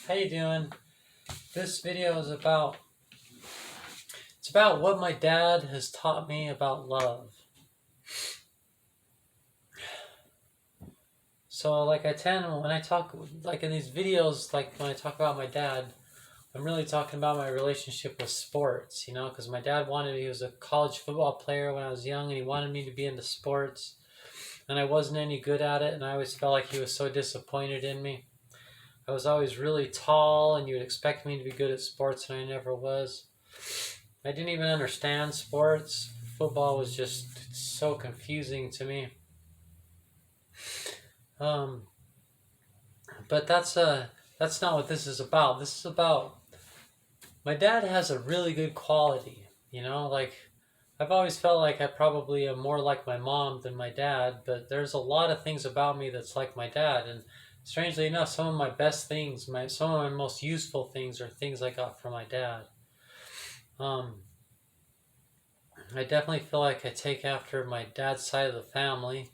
How you doing? This video is about what my dad has taught me about love. So like when I talk like in these videos, like when I talk about my dad, I'm really talking about my relationship with sports, because my dad he was a college football player when I was young, and he wanted me to be into sports, and I wasn't any good at it, and I always felt like he was so disappointed in me. I was always really tall, and you would expect me to be good at sports, and I never was. I didn't even understand sports. Football was just so confusing to me. But that's not what this is about. This is about my dad has a really good quality. Like I've always felt like I probably am more like my mom than my dad, but there's a lot of things about me that's like my dad. And strangely enough, some of my best things, some of my most useful things are things I got from my dad. I definitely feel like I take after my dad's side of the family,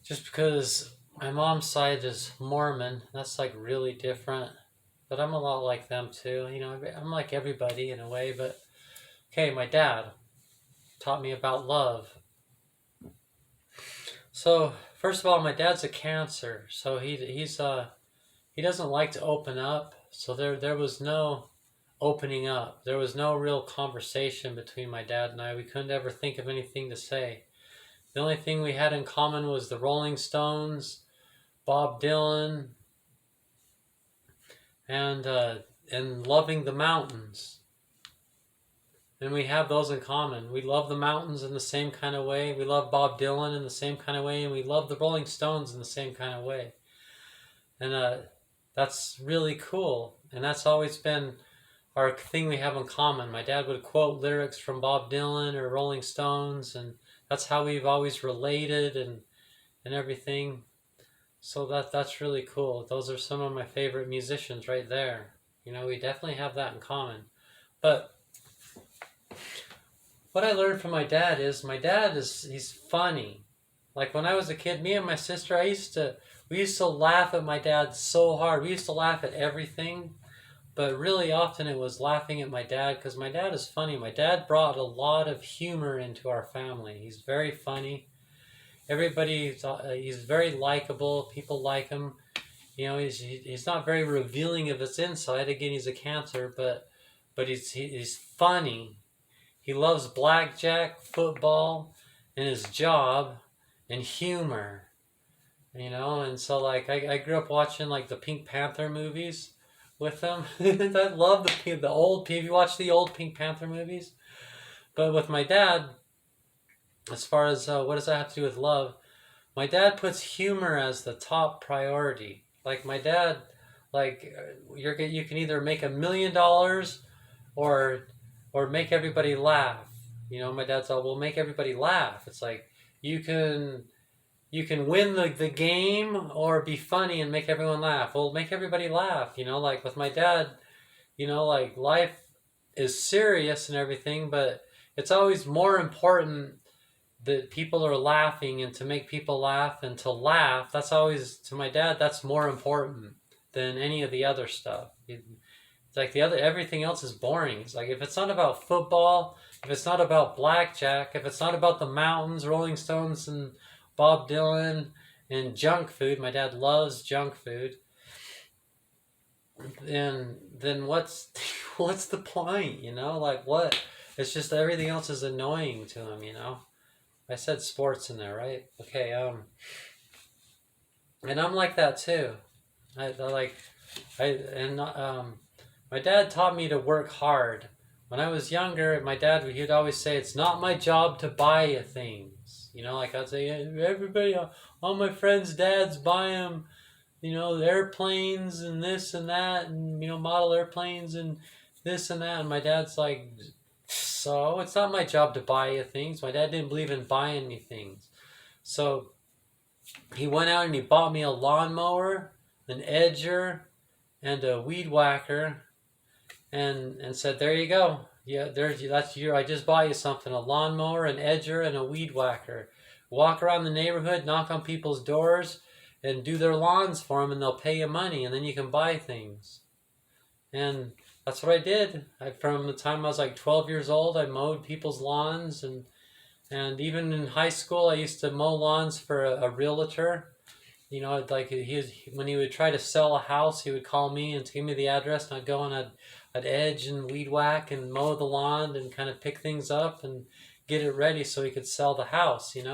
just because my mom's side is Mormon. That's like really different, but I'm a lot like them too. I'm like everybody in a way, but okay, my dad taught me about love. So first of all, my dad's a Cancer, so he doesn't like to open up. So there was no opening up. There was no real conversation between my dad and I. We couldn't ever think of anything to say. The only thing we had in common was the Rolling Stones, Bob Dylan, and loving the mountains. And we have those in common. We love the mountains in the same kind of way. We love Bob Dylan in the same kind of way, and we love the Rolling Stones in the same kind of way. And that's really cool. And that's always been our thing we have in common. My dad would quote lyrics from Bob Dylan or Rolling Stones, and that's how we've always related and everything. So that's really cool. Those are some of my favorite musicians right there. We definitely have that in common. But what I learned from my dad is he's funny. Like when I was a kid, me and my sister, we used to laugh at my dad so hard. We used to laugh at everything. But really often it was laughing at my dad, because my dad is funny. My dad brought a lot of humor into our family. He's very funny. He's very likable. People like him. He's not very revealing of his inside. Again, he's a Cancer, but he's funny. He loves blackjack, football, and his job, and humor. And so like I grew up watching like the Pink Panther movies with them. I love the old. Have you watched the old Pink Panther movies? But with my dad, as far as what does that have to do with love, my dad puts humor as the top priority. Like my dad, like you can either make $1 million or make everybody laugh. My dad's all, "We'll make everybody laugh." It's like you can win the game or be funny and make everyone laugh. Well, make everybody laugh. Like with my dad, like life is serious and everything, but it's always more important that people are laughing, and to make people laugh and to laugh. That's always, to my dad, that's more important than any of the other stuff. It's like everything else is boring. It's like if it's not about football, if it's not about blackjack, if it's not about the mountains, Rolling Stones, and Bob Dylan, and junk food. My dad loves junk food. And then what's the point? Like what? It's just everything else is annoying to him. I said sports in there, right? Okay. And I'm like that too. My dad taught me to work hard. When I was younger, he'd always say, "It's not my job to buy you things." Like I'd say, everybody, all my friends' dads buy them, airplanes and this and that, and, model airplanes and this and that. And my dad's like, "So it's not my job to buy you things." My dad didn't believe in buying me things. So he went out and he bought me a lawnmower, an edger, and a weed whacker, and said, "There you go. Yeah, I just bought you something, a lawnmower, an edger, and a weed whacker. Walk around the neighborhood, knock on people's doors, and do their lawns for them, and they'll pay you money, and then you can buy things. And that's what I did. From the time I was like 12 years old, I mowed people's lawns, and even in high school, I used to mow lawns for a realtor. Like when he would try to sell a house, he would call me and give me the address, and I'd go and I'd edge and weed whack and mow the lawn and kind of pick things up and get it ready so he could sell the house. And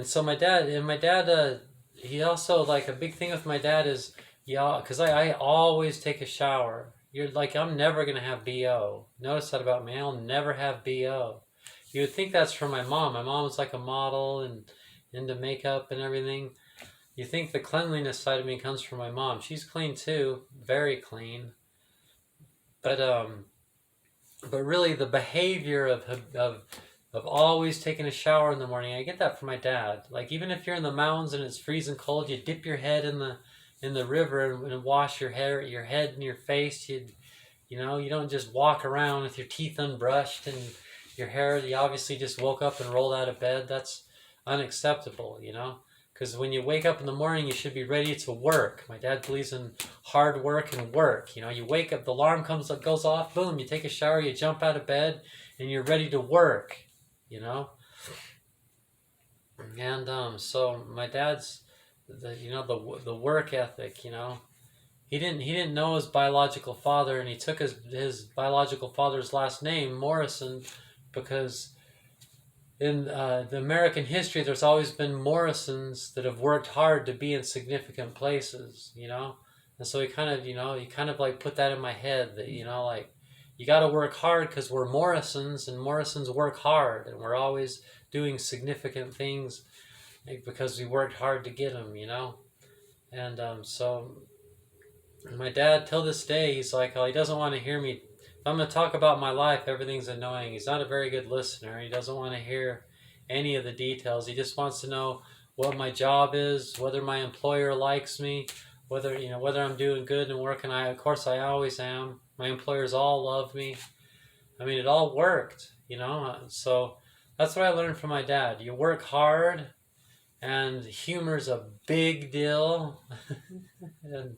so my dad, he also, like, a big thing with my dad is, yeah, because I always take a shower. You're like, I'm never gonna have BO. Notice that about me. I'll never have BO. You would think that's from my mom. My mom was like a model and into makeup and everything. You think the cleanliness side of me comes from my mom. She's clean too, very clean. But really the behavior of always taking a shower in the morning, I get that from my dad. Like, even if you're in the mountains and it's freezing cold, you dip your head in the river and wash your head and your face. You don't just walk around with your teeth unbrushed and your hair. You obviously just woke up and rolled out of bed. That's unacceptable, because when you wake up in the morning, you should be ready to work. My dad believes in hard work and work. You wake up, the alarm goes off, boom, you take a shower, you jump out of bed, and you're ready to work. And so my dad's the work ethic. He didn't know his biological father, and he took his biological father's last name, Morrison, because in the American history, there's always been Morrisons that have worked hard to be in significant places. And so he kind of like put that in my head that, like, you got to work hard because we're Morrisons, and Morrisons work hard, and we're always doing significant things because we worked hard to get them. And so my dad, till this day, he's like, oh, he doesn't want to hear me. If I'm going to talk about my life, everything's annoying. He's not a very good listener. He doesn't want to hear any of the details. He just wants to know what my job is, whether my employer likes me, whether I'm doing good and working. Of course, I always am. My employers all love me. I mean, it all worked, So that's what I learned from my dad. You work hard, and humor's a big deal. and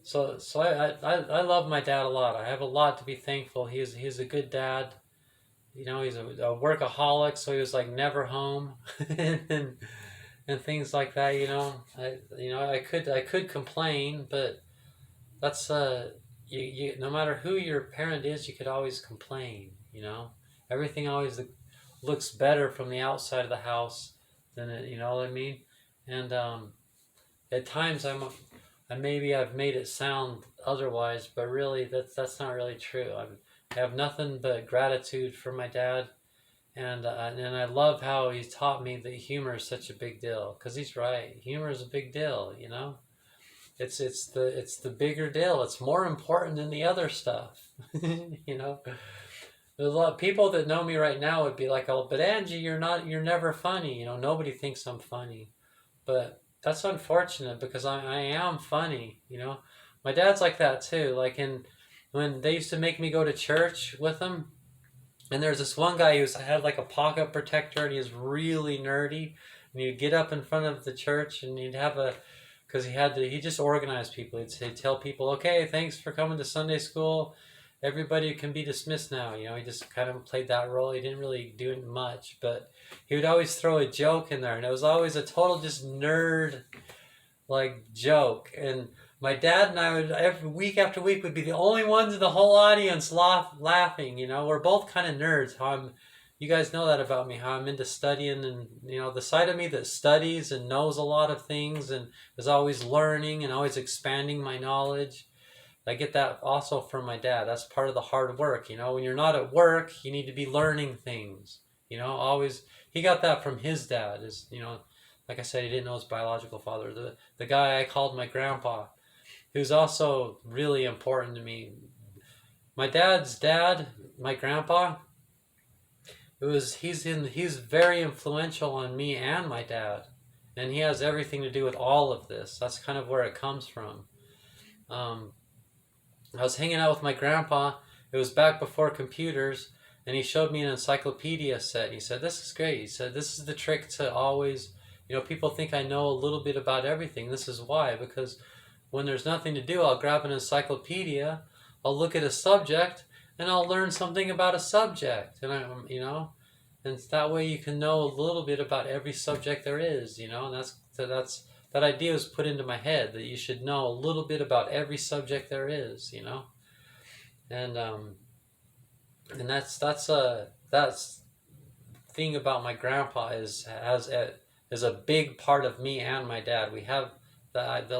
So I love my dad a lot. I have a lot to be thankful. He's a good dad. He's a workaholic, so he was like never home, and things like that. I could complain, but that's you no matter who your parent is, you could always complain. Everything always looks better from the outside of the house than it. You know what I mean? And at times maybe I've made it sound otherwise, but really that's not really true. I have nothing but gratitude for my dad, and I love how he's taught me that humor is such a big deal. Because he's right, humor is a big deal. It's the bigger deal. It's more important than the other stuff. There's a lot of people that know me right now would be like, "Oh, but Angie, you're never funny." Nobody thinks I'm funny, but that's unfortunate because I am funny. My dad's like that too. Like when they used to make me go to church with them, and there's this one guy who had like a pocket protector, and he was really nerdy, and he'd get up in front of the church, and he'd have because he just organized people. He'd tell people, okay, thanks for coming to Sunday school. Everybody can be dismissed now. He just kind of played that role. He didn't really do much, but he would always throw a joke in there, and it was always a total just nerd like joke. And my dad and I would every week after week would be the only ones in the whole audience laughing. We're both kind of nerds. You guys know that about me, how I'm into studying, and the side of me that studies and knows a lot of things and is always learning and always expanding my knowledge. I get that also from my dad. That's part of the hard work. When you're not at work, you need to be learning things. Always. He got that from his dad. Like I said, he didn't know his biological father. The guy I called my grandpa, who's also really important to me. My dad's dad, my grandpa, he's very influential on me and my dad, and he has everything to do with all of this. That's kind of where it comes from. I was hanging out with my grandpa. It was back before computers, and he showed me an encyclopedia set. He said, "This is great." He said, "This is the trick to always, people think I know a little bit about everything. This is why, because when there's nothing to do, I'll grab an encyclopedia, I'll look at a subject, and I'll learn something about a subject, and and that way you can know a little bit about every subject there is, and that idea was put into my head that you should know a little bit about every subject there is, and that's thing about my grandpa is a big part of me and my dad. We have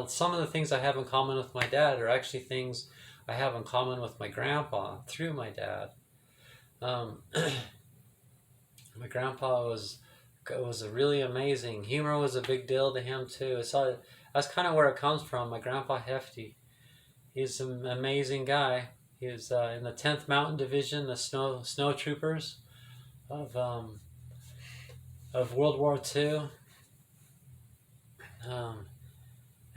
some of the things I have in common with my dad are actually things I have in common with my grandpa through my dad. My grandpa was really amazing. Humor was a big deal to him too. That's kind of where it comes from. My grandpa Hefty, he's an amazing guy. He was in the 10th Mountain Division, the snow troopers of World War II.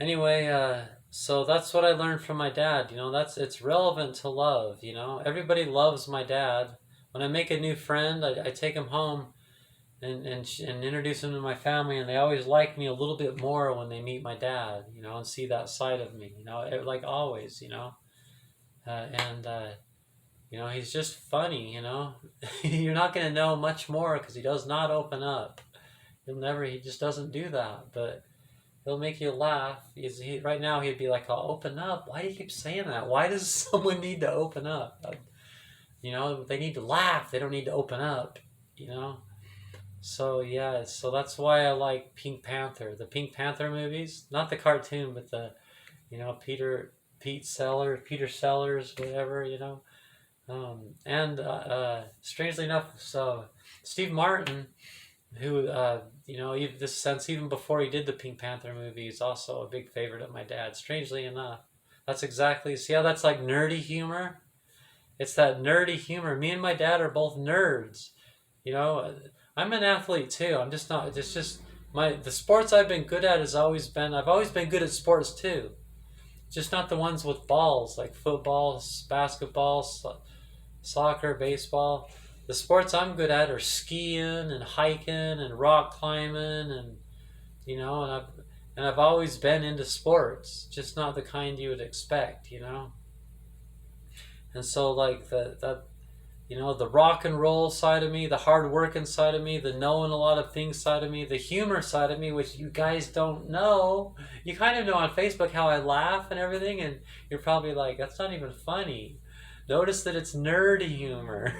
Anyway, so that's what I learned from my dad. It's relevant to love. Everybody loves my dad. When I make a new friend, I take him home and introduce him to my family, and they always like me a little bit more when they meet my dad, and see that side of me, like always, he's just funny, You're not going to know much more because he does not open up. He just doesn't do that, but he'll make you laugh. Right now he'd be like, "I'll open up." Why do you keep saying that? Why does someone need to open up? They need to laugh. They don't need to open up, So yeah, so that's why I like Pink Panther. The Pink Panther movies, not the cartoon, but the, Peter Sellers, whatever, and strangely enough, so Steve Martin, who this sense even before he did the Pink Panther movie, is also a big favorite of my dad. Strangely enough, see how that's like nerdy humor. It's that nerdy humor. Me and my dad are both nerds. I'm an athlete too. I'm just not. It's just the sports I've been good at I've always been good at sports too. Just not the ones with balls like football, basketball, soccer, baseball. The sports I'm good at are skiing and hiking and rock climbing and I've always been into sports, just not the kind you would expect, And so like the rock and roll side of me, the hard working side of me, the knowing a lot of things side of me, the humor side of me, which you guys don't know. You kind of know on Facebook how I laugh and everything, and you're probably like, that's not even funny. Notice that it's nerd humor.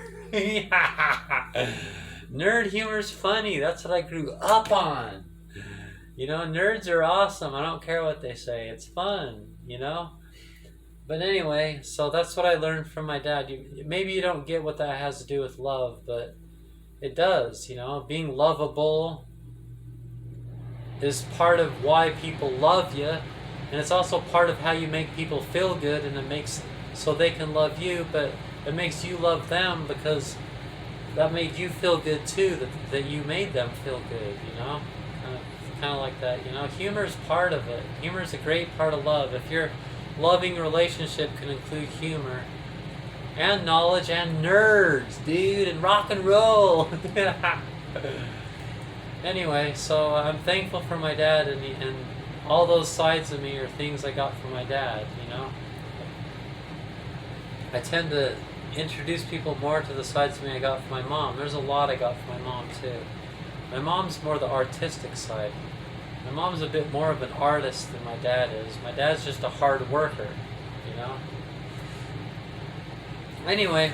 Nerd humor's funny. That's what I grew up on. Nerds are awesome. I don't care what they say. It's fun, But anyway, so that's what I learned from my dad. Maybe you don't get what that has to do with love, but it does, Being lovable is part of why people love you, and it's also part of how you make people feel good, and it makes so they can love you, but it makes you love them because that made you feel good too, that you made them feel good, kind of like that, Humor is part of it. Humor is a great part of love. If your loving relationship can include humor and knowledge and nerds, dude, and rock and roll. Anyway, so I'm thankful for my dad, and all those sides of me are things I got from my dad, I tend to introduce people more to the sides of me I got from my mom. There's a lot I got from my mom too. My mom's more the artistic side. My mom's a bit more of an artist than my dad is. My dad's just a hard worker, Anyway,